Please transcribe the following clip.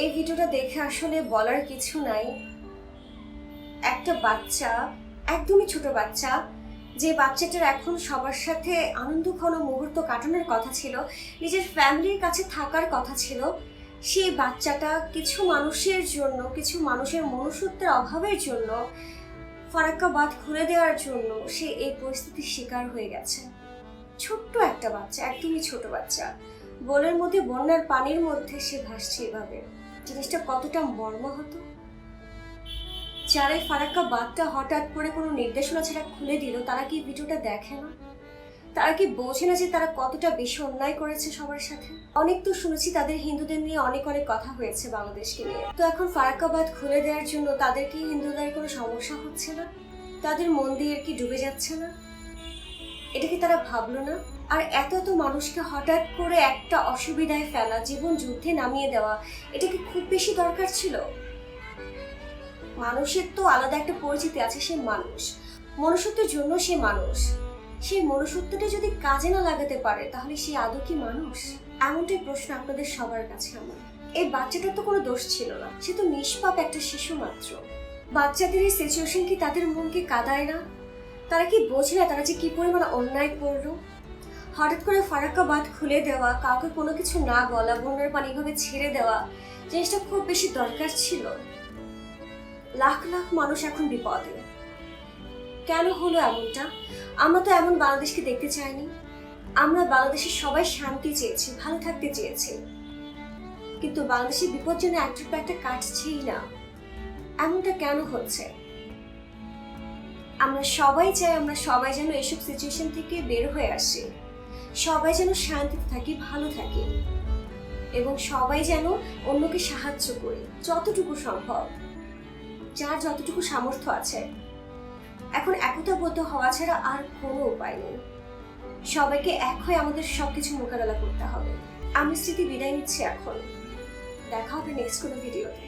এই ভিডিওটা দেখে আসলে বলার কিছু নাই। একটা বাচ্চা, একদমই ছোট বাচ্চা, যে বাচ্চাটার এখন সবার সাথে আনন্দঘন মুহূর্ত কাটানোর কথা ছিল, নিজের ফ্যামিলির কাছে থাকার কথা ছিল, সেই বাচ্চাটা কিছু মানুষের জন্য, কিছু মানুষের মনুষ্যত্বের অভাবের জন্য, ফারাক্কা বাঁধ খুলে দেওয়ার জন্য সে এই পরিস্থিতির শিকার হয়ে গেছে। ছোট্ট একটা বাচ্চা, একদমই ছোট বাচ্চা, বোলের মধ্যে বন্যার পানির মধ্যে সে ভাসছে এভাবে। জিনিসটা কতটা মর্মাহত। যারা এই ফারাক্কা বাঁধটা হঠাৎ করে কোনো নির্দেশনা ছাড়া খুলে দিল, তারা কি ভিডিওটা দেখে না? তারা কি বোঝে না যে তারা কতটা বেশি অন্যায় করেছে সবার সাথে? অনেক তো শুনেছি তাদের হিন্দুদের নিয়ে অনেক কথা হয়েছে বাংলাদেশকে নিয়ে। তো এখন ফারাক্কা বাঁধ খুলে দেওয়ার জন্য তাদের কি হিন্দুদের কোনো সমস্যা হচ্ছে না? তাদের মন্দির কি ডুবে যাচ্ছে না? এটা কি তারা ভাবলো না? আর এত এত মানুষকে হঠাৎ করে একটা অসুবিধায় ফেলা, জীবন যুদ্ধে নামিয়ে দেওয়া, এটা কি খুব বেশি দরকার ছিল? মানুষের তো আলাদা একটা পরিচিতি আছে, সে মানুষ, মনুষ্যত্বের জন্য সে মানুষ। সেই মনুষ্যত্বটা যদি কাজে না লাগাতে পারে, তাহলে সে আদৌ কি মানুষ? এমনটাই প্রশ্ন আপনাদের সবার কাছে আমার। এই বাচ্চাটার তো কোনো দোষ ছিল না, সে তো নিষ্পাপ একটা শিশু মাত্র। বাচ্চাদের এই সিচুয়েশন কি তাদের মনকে কাঁদায় না? তারা কি বোঝে না তারা যে কি পরিমাণ অন্যায় করলো? হঠাৎ করে ফারাক্কা বাঁধ খুলে দেওয়া, কাউকে কোনো কিছু না বলা, বন্যার পানি ভাবে ছেড়ে দেওয়া, জিনিসটা খুব বেশি দরকার ছিল। লাখ লাখ মানুষ এখন বিপদে। কেন হলো এমনটা? আমরা তো এমন বাংলাদেশকে দেখতে চাইনি। আমরা বাংলাদেশের সবাই শান্তি চেয়েছি, ভালো থাকতে চেয়েছি, কিন্তু বাংলাদেশের বিপদ যেন একটু একটা কাটছেই না। এমনটা কেন হচ্ছে? আমরা সবাই চাই আমরা সবাই যেন এসব সিচুয়েশন থেকে বের হয়ে আসি, সবাই যেন শান্তিতে থাকি, ভালো থাকি, এবং সবাই যেন অন্যকে সাহায্য করি যতটুকু সম্ভব, যার যতটুকু সামর্থ্য আছে। এখন একতাবদ্ধ হওয়া ছাড়া আর কোনো উপায় নেই। সবাইকে এক হয়ে আমাদের সবকিছু মোকাবেলা করতে হবে। আমি স্মৃতি বিদায় নিচ্ছি এখন। দেখা হবে নেক্সট কোনো ভিডিওতে।